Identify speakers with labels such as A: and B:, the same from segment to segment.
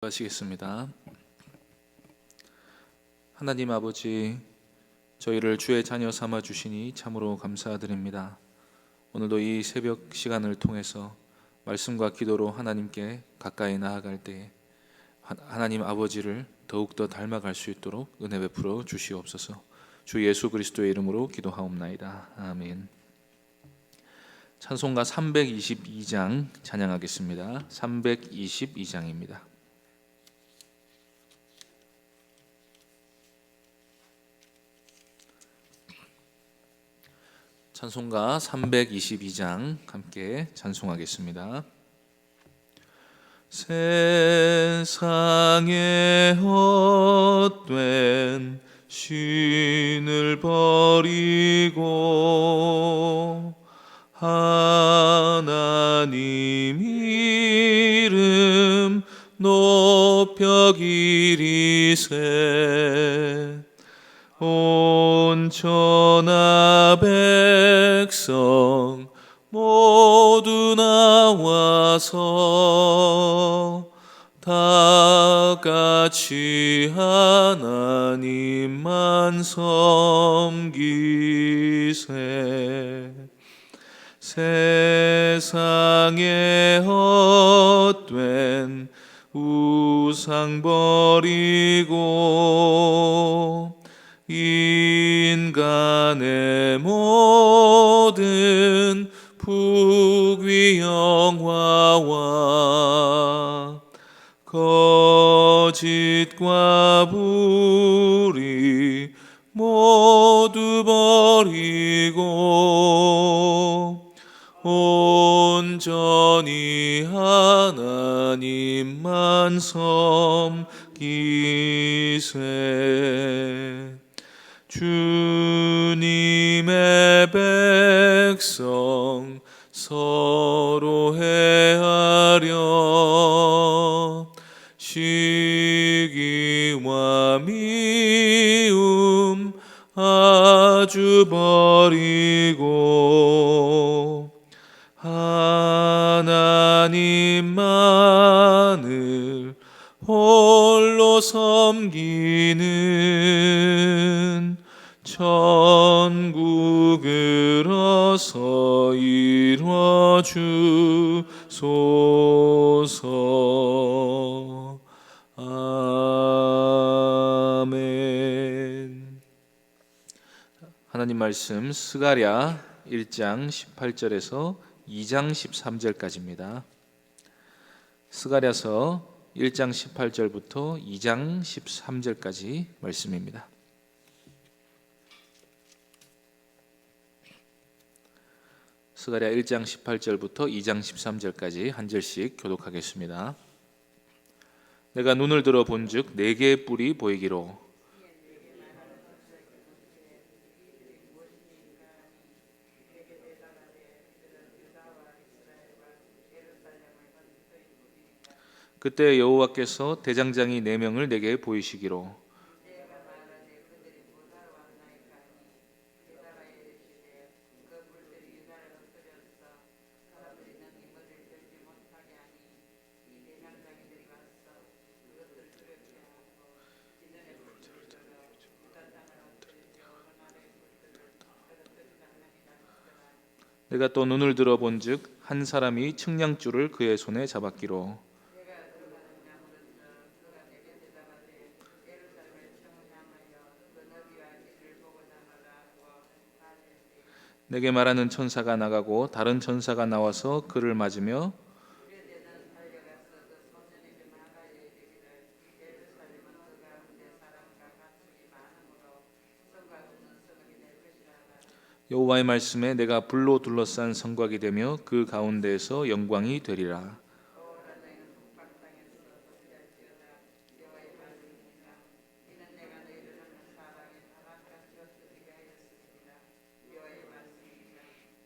A: 하시겠습니다. 하나님 아버지, 저희를 주의 자녀 삼아 주시니 참으로 감사드립니다. 오늘도 이 새벽 시간을 통해서 말씀과 기도로 하나님께 가까이 나아갈 때에 하나님 아버지를 더욱더 닮아갈 수 있도록 은혜 베풀어 주시옵소서. 주 예수 그리스도의 이름으로 기도하옵나이다. 아멘. 찬송가 322장 찬양하겠습니다. 322장입니다. 찬송가 322장 함께 찬송하겠습니다. 세상의 헛된 신을 버리고 하나님 이름 높여 기리세 온 천하 백성 모두 나와서 다 같이 하나님만 섬기세 세상에 헛된 우상 버리고 인간의 모든 부귀 영화와 거짓과 불의 모두 버리고 온전히 하나님만 섬기세 주님의 백성 서로 해하려 시기와 미움 아주 버리고 하나님만을 홀로 섬기는 천국을 어서 이루어 주소서. 아멘. 하나님 말씀 스가랴 1장 18절에서 2장 13절까지입니다. 스가랴서 1장 18절부터 2장 13절까지 말씀입니다. 스가랴 1장 18절부터 2장 13절까지 한 절씩 교독하겠습니다. 내가 눈을 들어 본즉 네 개의 뿔이 보이기로 그때 여호와께서 대장장이 네 명을 내게 보이시기로 내가 또 눈을 들어 본즉 한 사람이 측량줄을 그의 손에 잡았기로 내게 말하는 천사가 나가고 다른 천사가 나와서 그를 맞으며 여호와의 말씀에 내가 불로 둘러싼 성곽이 되며 그 가운데에서 영광이 되리라.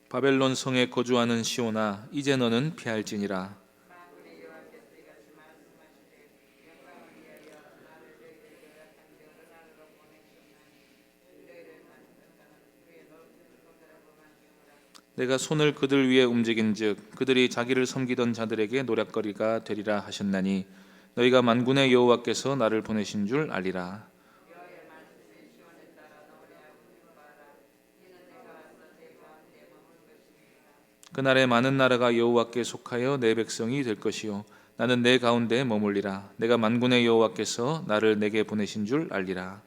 A: 바벨론 성에 거주하는 시온아 이제 너는 피할지니라. 내가 손을 그들 위에 움직인즉 그들이 자기를 섬기던 자들에게 노략거리가 되리라 하셨나니 너희가 만군의 여호와께서 나를 보내신 줄 알리라. 그날에 많은 나라가 여호와께 속하여 내 백성이 될 것이요 나는 내 가운데 머물리라. 내가 만군의 여호와께서 나를 내게 보내신 줄 알리라.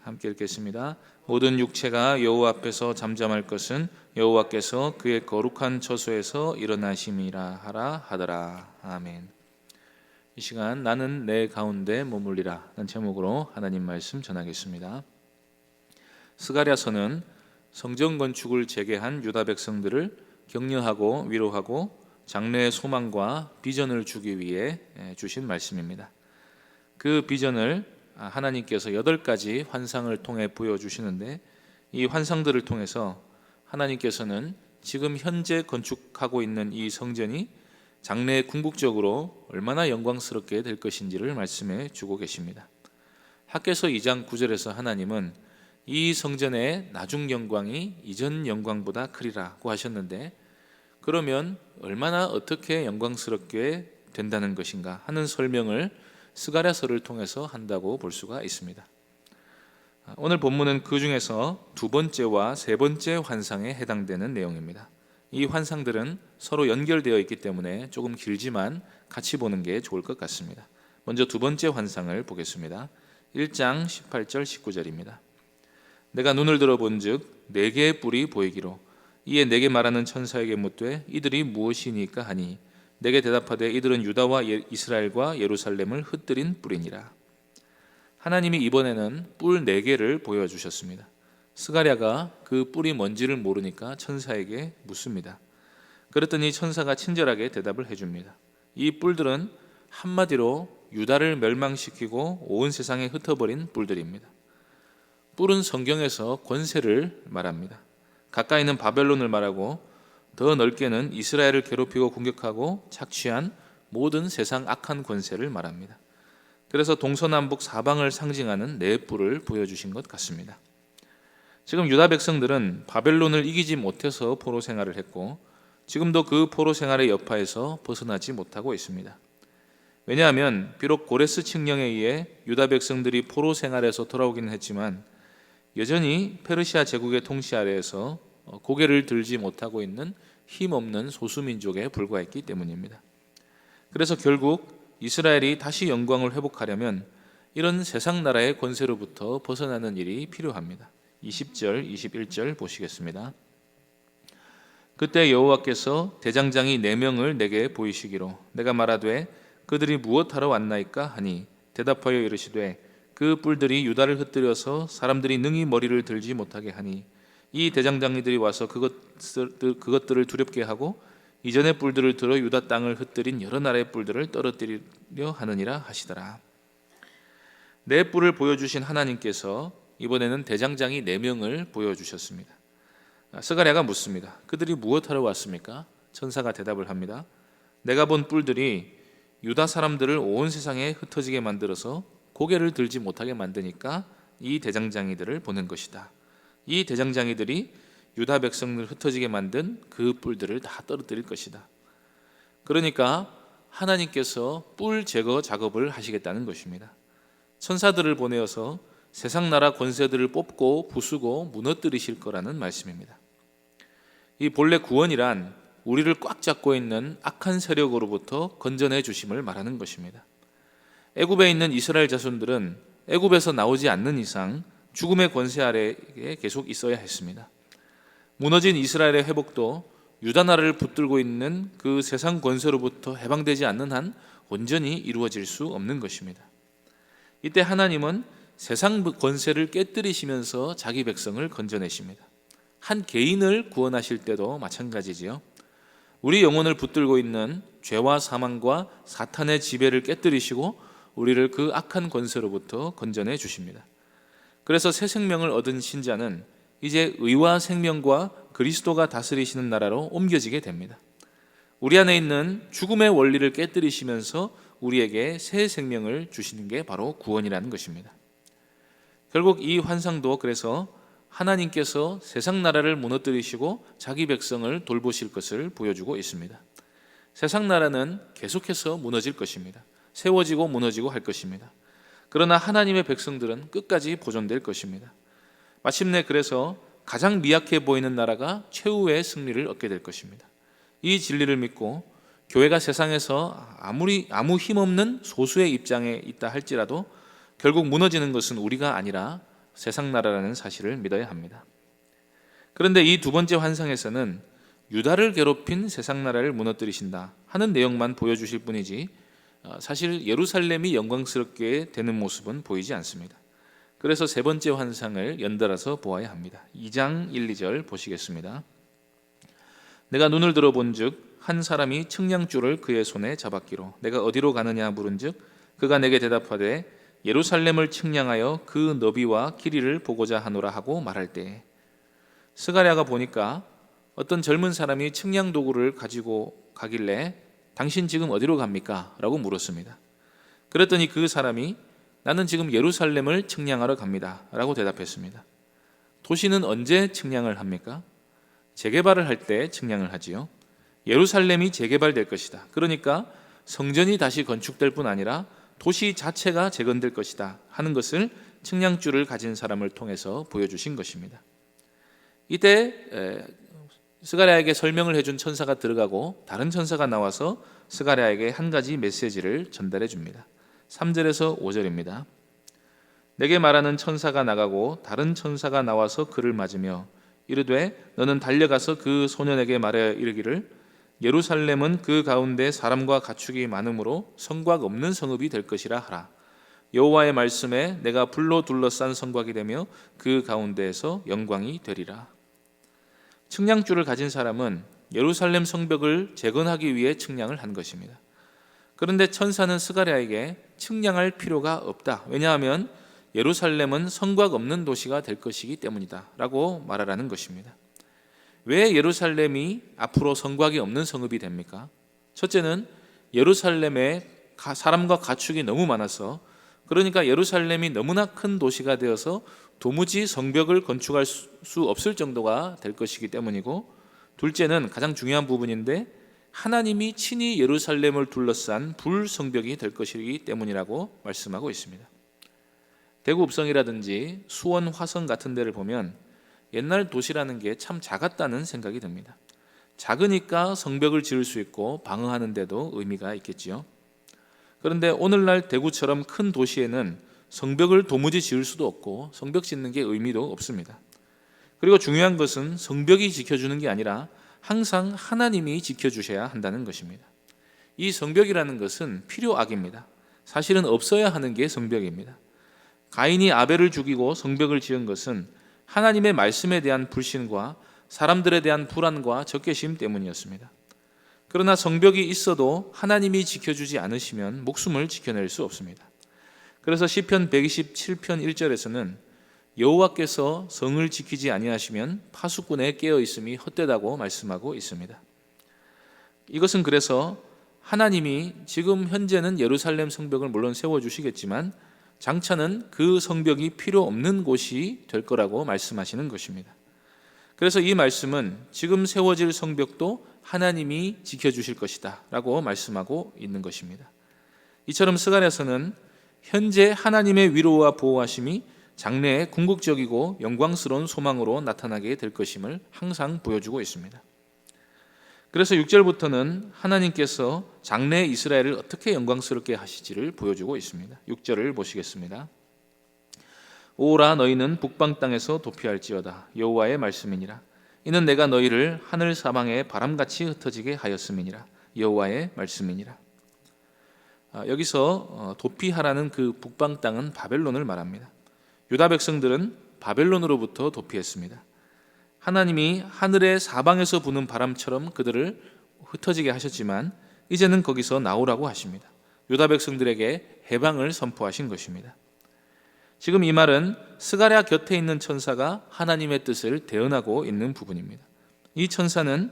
A: 함께 읽겠습니다. 모든 육체가 여호와 앞에서 잠잠할 것은 여호와께서 그의 거룩한 처소에서 일어나심이라 하라 하더라. 아멘. 이 시간 나는 내 가운데 머물리라 라는 제목으로 하나님 말씀 전하겠습니다. 스가랴서는 성전 건축을 재개한 유다 백성들을 격려하고 위로하고 장래의 소망과 비전을 주기 위해 주신 말씀입니다. 그 비전을 하나님께서 8가지 환상을 통해 보여주시는데, 이 환상들을 통해서 하나님께서는 지금 현재 건축하고 있는 이 성전이 장래에 궁극적으로 얼마나 영광스럽게 될 것인지를 말씀해 주고 계십니다. 학개서 2장 9절에서 하나님은 이 성전의 나중 영광이 이전 영광보다 크리라고 하셨는데, 그러면 얼마나 어떻게 영광스럽게 된다는 것인가 하는 설명을 스가랴서를 통해서 한다고 볼 수가 있습니다. 오늘 본문은 그 중에서 2번째와 3번째 환상에 해당되는 내용입니다. 이 환상들은 서로 연결되어 있기 때문에 조금 길지만 같이 보는 게 좋을 것 같습니다. 먼저 2번째 환상을 보겠습니다. 1장 18절 19절입니다. 내가 눈을 들어 본즉 4개의 뿔이 보이기로 이에 내게 말하는 천사에게 묻되 이들이 무엇이니까 하니 내게 대답하되 이들은 유다와 이스라엘과 예루살렘을 흩뜨린 뿔이니라. 하나님이 이번에는 뿔 4개를 보여주셨습니다. 스가랴가 그 뿔이 뭔지를 모르니까 천사에게 묻습니다. 그랬더니 천사가 친절하게 대답을 해줍니다. 이 뿔들은 한마디로 유다를 멸망시키고 온 세상에 흩어버린 뿔들입니다. 뿔은 성경에서 권세를 말합니다. 가까이는 바벨론을 말하고 더 넓게는 이스라엘을 괴롭히고 공격하고 착취한 모든 세상 악한 권세를 말합니다. 그래서 동서남북 사방을 상징하는 4뿔을 보여주신 것 같습니다. 지금 유다 백성들은 바벨론을 이기지 못해서 포로 생활을 했고 지금도 그 포로 생활의 여파에서 벗어나지 못하고 있습니다. 왜냐하면 비록 고레스 칙령에 의해 유다 백성들이 포로 생활에서 돌아오기는 했지만 여전히 페르시아 제국의 통치 아래에서 고개를 들지 못하고 있는 힘없는 소수민족에 불과했기 때문입니다. 그래서 결국 이스라엘이 다시 영광을 회복하려면 이런 세상 나라의 권세로부터 벗어나는 일이 필요합니다. 20절, 21절 보시겠습니다. 그때 여호와께서 대장장이 4명을 내게 보이시기로 내가 말하되 그들이 무엇하러 왔나이까 하니 대답하여 이르시되 그 뿔들이 유다를 흩뜨려서 사람들이 능히 머리를 들지 못하게 하니 이 대장장이들이 와서 그것들을 두렵게 하고 이전의 뿔들을 들어 유다 땅을 흩뜨린 여러 나라의 뿔들을 떨어뜨리려 하느니라 하시더라. 4뿔을 보여주신 하나님께서 이번에는 대장장이 4명을 보여주셨습니다. 스가랴가 묻습니다. 그들이 무엇하러 왔습니까? 천사가 대답을 합니다. 내가 본 뿔들이 유다 사람들을 온 세상에 흩어지게 만들어서 고개를 들지 못하게 만드니까 이 대장장이들을 보낸 것이다. 이 대장장이들이 유다 백성을 흩어지게 만든 그 뿔들을 다 떨어뜨릴 것이다. 그러니까 하나님께서 뿔 제거 작업을 하시겠다는 것입니다. 천사들을 보내어서 세상 나라 권세들을 뽑고 부수고 무너뜨리실 거라는 말씀입니다. 이 본래 구원이란 우리를 꽉 잡고 있는 악한 세력으로부터 건져내 주심을 말하는 것입니다. 애굽에 있는 이스라엘 자손들은 애굽에서 나오지 않는 이상 죽음의 권세 아래에 계속 있어야 했습니다. 무너진 이스라엘의 회복도 유다 나라를 붙들고 있는 그 세상 권세로부터 해방되지 않는 한 온전히 이루어질 수 없는 것입니다. 이때 하나님은 세상 권세를 깨뜨리시면서 자기 백성을 건져내십니다. 한 개인을 구원하실 때도 마찬가지지요. 우리 영혼을 붙들고 있는 죄와 사망과 사탄의 지배를 깨뜨리시고 우리를 그 악한 권세로부터 건져내 주십니다. 그래서 새 생명을 얻은 신자는 이제 의와 생명과 그리스도가 다스리시는 나라로 옮겨지게 됩니다. 우리 안에 있는 죽음의 원리를 깨뜨리시면서 우리에게 새 생명을 주시는 게 바로 구원이라는 것입니다. 결국 이 환상도 그래서 하나님께서 세상 나라를 무너뜨리시고 자기 백성을 돌보실 것을 보여주고 있습니다. 세상 나라는 계속해서 무너질 것입니다. 세워지고 무너지고 할 것입니다. 그러나 하나님의 백성들은 끝까지 보존될 것입니다. 마침내 그래서 가장 미약해 보이는 나라가 최후의 승리를 얻게 될 것입니다. 이 진리를 믿고 교회가 세상에서 아무 힘없는 소수의 입장에 있다 할지라도 결국 무너지는 것은 우리가 아니라 세상 나라라는 사실을 믿어야 합니다. 그런데 이 두 번째 환상에서는 유다를 괴롭힌 세상 나라를 무너뜨리신다 하는 내용만 보여주실 뿐이지 사실 예루살렘이 영광스럽게 되는 모습은 보이지 않습니다. 그래서 세 번째 환상을 연달아서 보아야 합니다. 2장 1, 2절 보시겠습니다. 내가 눈을 들어본즉 한 사람이 측량줄을 그의 손에 잡았기로 내가 어디로 가느냐 물은즉 그가 내게 대답하되 예루살렘을 측량하여 그 너비와 길이를 보고자 하노라 하고 말할 때에 스가랴가 보니까 어떤 젊은 사람이 측량 도구를 가지고 가길래 당신 지금 어디로 갑니까? 라고 물었습니다. 그랬더니 그 사람이 나는 지금 예루살렘을 측량하러 갑니다 라고 대답했습니다. 도시는 언제 측량을 합니까? 재개발을 할 때 측량을 하지요. 예루살렘이 재개발될 것이다. 그러니까 성전이 다시 건축될 뿐 아니라 도시 자체가 재건될 것이다 하는 것을 측량줄을 가진 사람을 통해서 보여주신 것입니다. 이때 스가랴에게 설명을 해준 천사가 들어가고 다른 천사가 나와서 스가랴에게 한 가지 메시지를 전달해 줍니다. 3절에서 5절입니다. 내게 말하는 천사가 나가고 다른 천사가 나와서 그를 맞으며 이르되 너는 달려가서 그 소년에게 말하여 이르기를 예루살렘은 그 가운데 사람과 가축이 많으므로 성곽 없는 성읍이 될 것이라 하라. 여호와의 말씀에 내가 불로 둘러싼 성곽이 되며 그 가운데에서 영광이 되리라. 측량줄을 가진 사람은 예루살렘 성벽을 재건하기 위해 측량을 한 것입니다. 그런데 천사는 스가랴에게 측량할 필요가 없다. 왜냐하면 예루살렘은 성곽 없는 도시가 될 것이기 때문이다 라고 말하라는 것입니다. 왜 예루살렘이 앞으로 성곽이 없는 성읍이 됩니까? 첫째는 예루살렘에 사람과 가축이 너무 많아서 그러니까 예루살렘이 너무나 큰 도시가 되어서 도무지 성벽을 건축할 수 없을 정도가 될 것이기 때문이고, 둘째는 가장 중요한 부분인데 하나님이 친히 예루살렘을 둘러싼 불성벽이 될 것이기 때문이라고 말씀하고 있습니다. 대구 읍성이라든지 수원 화성 같은 데를 보면 옛날 도시라는 게 참 작았다는 생각이 듭니다. 작으니까 성벽을 지을 수 있고 방어하는 데도 의미가 있겠지요. 그런데 오늘날 대구처럼 큰 도시에는 성벽을 도무지 지을 수도 없고 성벽 짓는 게 의미도 없습니다. 그리고 중요한 것은 성벽이 지켜주는 게 아니라 항상 하나님이 지켜주셔야 한다는 것입니다. 이 성벽이라는 것은 필요악입니다. 사실은 없어야 하는 게 성벽입니다. 가인이 아벨을 죽이고 성벽을 지은 것은 하나님의 말씀에 대한 불신과 사람들에 대한 불안과 적개심 때문이었습니다. 그러나 성벽이 있어도 하나님이 지켜주지 않으시면 목숨을 지켜낼 수 없습니다. 그래서 시편 127편 1절에서는 여호와께서 성을 지키지 아니하시면 파수꾼에 깨어 있음이 헛되다고 말씀하고 있습니다. 이것은 그래서 하나님이 지금 현재는 예루살렘 성벽을 물론 세워주시겠지만 장차는 그 성벽이 필요 없는 곳이 될 거라고 말씀하시는 것입니다. 그래서 이 말씀은 지금 세워질 성벽도 하나님이 지켜주실 것이다 라고 말씀하고 있는 것입니다. 이처럼 스가랴서는 현재 하나님의 위로와 보호하심이 장래에 궁극적이고 영광스러운 소망으로 나타나게 될 것임을 항상 보여주고 있습니다. 그래서 6절부터는 하나님께서 장래의 이스라엘을 어떻게 영광스럽게 하실지를 보여주고 있습니다. 6절을 보시겠습니다. 오라 너희는 북방 땅에서 도피할지어다. 여호와의 말씀이니라. 이는 내가 너희를 하늘 사방에 바람같이 흩어지게 하였음이니라. 여호와의 말씀이니라. 여기서 도피하라는 그 북방 땅은 바벨론을 말합니다. 유다 백성들은 바벨론으로부터 도피했습니다. 하나님이 하늘의 사방에서 부는 바람처럼 그들을 흩어지게 하셨지만 이제는 거기서 나오라고 하십니다. 유다 백성들에게 해방을 선포하신 것입니다. 지금 이 말은 스가랴 곁에 있는 천사가 하나님의 뜻을 대언하고 있는 부분입니다. 이 천사는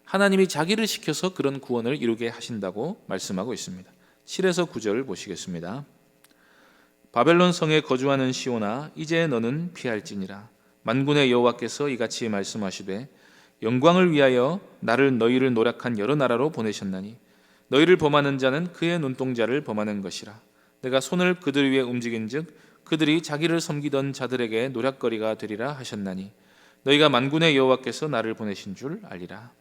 A: 하나님이 자기를 시켜서 그런 구원을 이루게 하신다고 말씀하고 있습니다. 7에서 9절 보시겠습니다. 바벨론 성에 거주하는 시온아 이제 너는 피할지니라. 만군의 여호와께서 이같이 말씀하시되 영광을 위하여 나를 너희를 노력한 여러 나라로 보내셨나니 너희를 범하는 자는 그의 눈동자를 범하는 것이라. 내가 손을 그들 위에 움직인즉 그들이 자기를 섬기던 자들에게 노략거리가 되리라 하셨나니 너희가 만군의 여호와께서 나를 보내신 줄 알리라.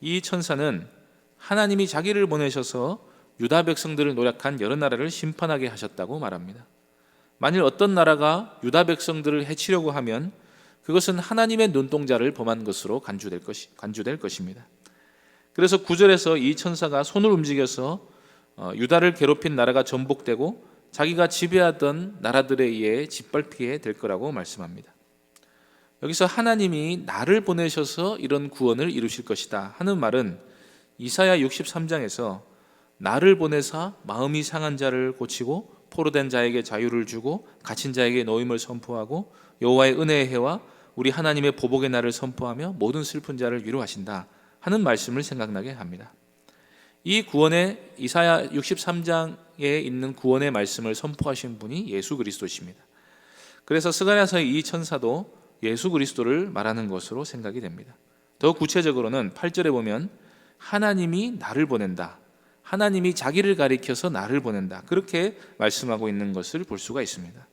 A: 이 천사는 하나님이 자기를 보내셔서 유다 백성들을 노략한 여러 나라를 심판하게 하셨다고 말합니다. 만일 어떤 나라가 유다 백성들을 해치려고 하면 그것은 하나님의 눈동자를 범한 것으로 간주될 것입니다. 그래서 9절에서 이 천사가 손을 움직여서 유다를 괴롭힌 나라가 전복되고 자기가 지배하던 나라들에 의해 짓밟히게 될 거라고 말씀합니다. 여기서 하나님이 나를 보내셔서 이런 구원을 이루실 것이다 하는 말은 이사야 63장에서 나를 보내사 마음이 상한 자를 고치고 포로된 자에게 자유를 주고 갇힌 자에게 노임을 선포하고 여호와의 은혜의 해와 우리 하나님의 보복의 날을 선포하며 모든 슬픈 자를 위로하신다 하는 말씀을 생각나게 합니다. 이 구원의 이사야 63장에 있는 구원의 말씀을 선포하신 분이 예수 그리스도십니다. 그래서 스가랴서의 이 천사도 예수 그리스도를 말하는 것으로 생각이 됩니다. 더 구체적으로는 8절에 보면 하나님이 나를 보낸다, 하나님이 자기를 가리켜서 나를 보낸다, 그렇게 말씀하고 있는 것을 볼 수가 있습니다.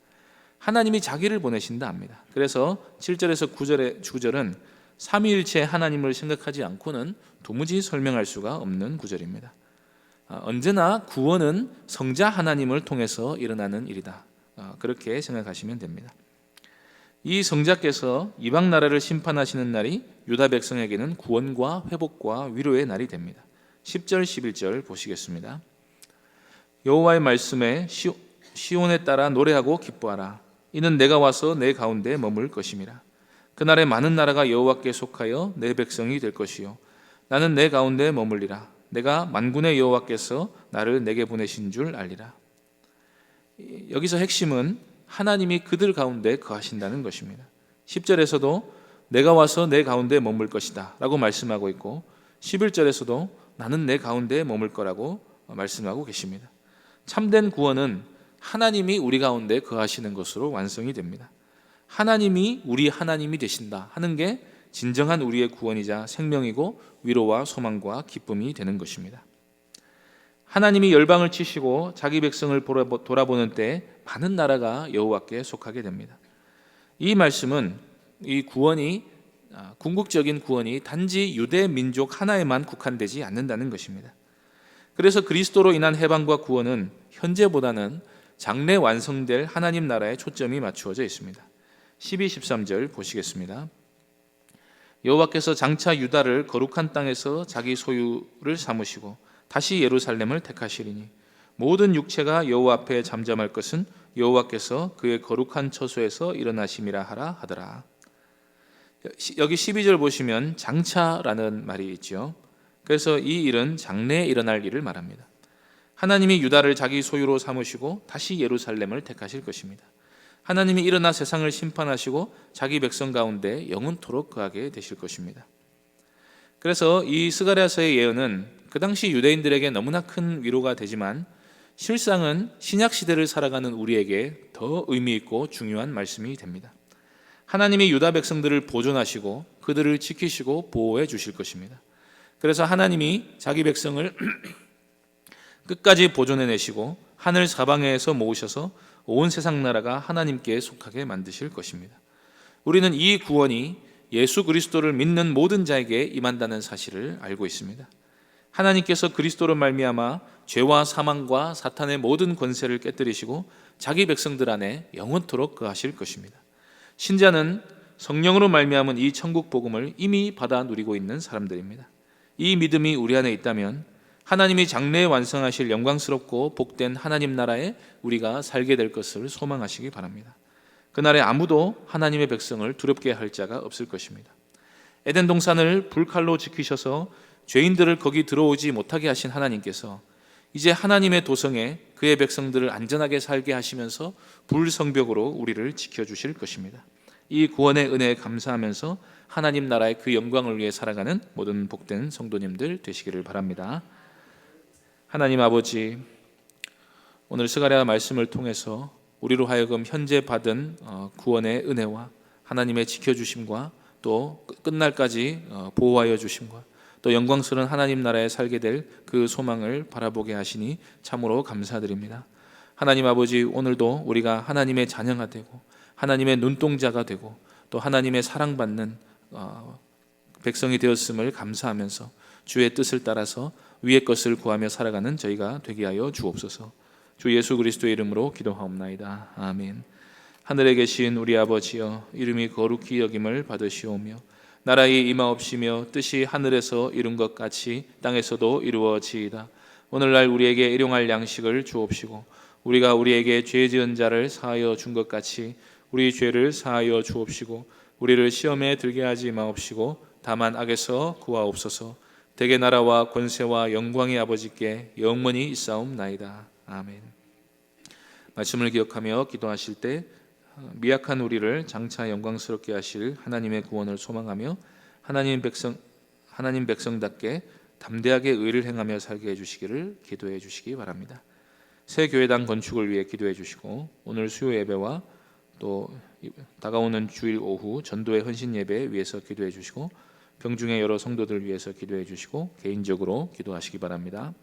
A: 하나님이 자기를 보내신다 합니다. 그래서 7절에서 9절은 삼위일체 하나님을 생각하지 않고는 도무지 설명할 수가 없는 구절입니다. 언제나 구원은 성자 하나님을 통해서 일어나는 일이다, 그렇게 생각하시면 됩니다. 이 성자께서 이방 나라를 심판하시는 날이 유다 백성에게는 구원과 회복과 위로의 날이 됩니다. 10절 11절 보시겠습니다. 여호와의 말씀에 시온에 따라 노래하고 기뻐하라. 이는 내가 와서 내 가운데 머물 것임이라. 그날에 많은 나라가 여호와께 속하여 내 백성이 될 것이요 나는 내 가운데 머물리라. 내가 만군의 여호와께서 나를 내게 보내신 줄 알리라. 여기서 핵심은 하나님이 그들 가운데 거하신다는 것입니다. 10절에서도 내가 와서 내 가운데 머물 것이다 라고 말씀하고 있고 11절에서도 나는 내 가운데 머물 거라고 말씀하고 계십니다. 참된 구원은 하나님이 우리 가운데 거하시는 것으로 완성이 됩니다. 하나님이 우리 하나님이 되신다 하는 게 진정한 우리의 구원이자 생명이고 위로와 소망과 기쁨이 되는 것입니다. 하나님이 열방을 치시고 자기 백성을 돌아보는 때 많은 나라가 여호와께 속하게 됩니다. 이 말씀은 이 구원이 궁극적인 구원이 단지 유대 민족 하나에만 국한되지 않는다는 것입니다. 그래서 그리스도로 인한 해방과 구원은 현재보다는 장래 완성될 하나님 나라에 초점이 맞추어져 있습니다. 12, 13절 보시겠습니다. 여호와께서 장차 유다를 거룩한 땅에서 자기 소유를 삼으시고 다시 예루살렘을 택하시리니 모든 육체가 여호와 앞에 잠잠할 것은 여호와께서 그의 거룩한 처소에서 일어나심이라 하라 하더라. 여기 12절 보시면 장차라는 말이 있죠. 그래서 이 일은 장래에 일어날 일을 말합니다. 하나님이 유다를 자기 소유로 삼으시고 다시 예루살렘을 택하실 것입니다. 하나님이 일어나 세상을 심판하시고 자기 백성 가운데 영원토록 거하게 되실 것입니다. 그래서 이 스가랴서의 예언은 그 당시 유대인들에게 너무나 큰 위로가 되지만 실상은 신약 시대를 살아가는 우리에게 더 의미 있고 중요한 말씀이 됩니다. 하나님이 유다 백성들을 보존하시고 그들을 지키시고 보호해 주실 것입니다. 그래서 하나님이 자기 백성을 끝까지 보존해내시고 하늘 사방에서 모으셔서 온 세상 나라가 하나님께 속하게 만드실 것입니다. 우리는 이 구원이 예수 그리스도를 믿는 모든 자에게 임한다는 사실을 알고 있습니다. 하나님께서 그리스도로 말미암아 죄와 사망과 사탄의 모든 권세를 깨뜨리시고 자기 백성들 안에 영원토록 거하실 것입니다. 신자는 성령으로 말미암은 이 천국 복음을 이미 받아 누리고 있는 사람들입니다. 이 믿음이 우리 안에 있다면 하나님이 장래에 완성하실 영광스럽고 복된 하나님 나라에 우리가 살게 될 것을 소망하시기 바랍니다. 그날에 아무도 하나님의 백성을 두렵게 할 자가 없을 것입니다. 에덴 동산을 불칼로 지키셔서 죄인들을 거기 들어오지 못하게 하신 하나님께서 이제 하나님의 도성에 그의 백성들을 안전하게 살게 하시면서 불성벽으로 우리를 지켜주실 것입니다. 이 구원의 은혜에 감사하면서 하나님 나라의 그 영광을 위해 살아가는 모든 복된 성도님들 되시기를 바랍니다. 하나님 아버지, 오늘 스가랴 말씀을 통해서 우리로 하여금 현재 받은 구원의 은혜와 하나님의 지켜주심과 또 끝날까지 보호하여 주심과 또 영광스러운 하나님 나라에 살게 될 그 소망을 바라보게 하시니 참으로 감사드립니다. 하나님 아버지, 오늘도 우리가 하나님의 자녀가 되고 하나님의 눈동자가 되고 또 하나님의 사랑받는 백성이 되었음을 감사하면서 주의 뜻을 따라서 위의 것을 구하며 살아가는 저희가 되게 하여 주옵소서. 주 예수 그리스도의 이름으로 기도하옵나이다. 아멘. 하늘에 계신 우리 아버지여, 이름이 거룩히 여김을 받으시오며 나라의 임하옵시며 뜻이 하늘에서 이룬 것 같이 땅에서도 이루어지이다. 오늘날 우리에게 일용할 양식을 주옵시고 우리가 우리에게 죄 지은 자를 사하여 준 것 같이 우리 죄를 사하여 주옵시고 우리를 시험에 들게 하지 마옵시고 다만 악에서 구하옵소서. 대개 나라와 권세와 영광의 아버지께 영원히 있사옵나이다. 아멘. 말씀을 기억하며 기도하실 때 미약한 우리를 장차 영광스럽게 하실 하나님의 구원을 소망하며 하나님 백성답게 담대하게 의를 행하며 살게 해주시기를 기도해 주시기 바랍니다. 새 교회당 건축을 위해 기도해 주시고 오늘 수요 예배와 또 다가오는 주일 오후 전도의 헌신 예배 위해서 기도해 주시고 병중의 여러 성도들 위해서 기도해 주시고 개인적으로 기도하시기 바랍니다.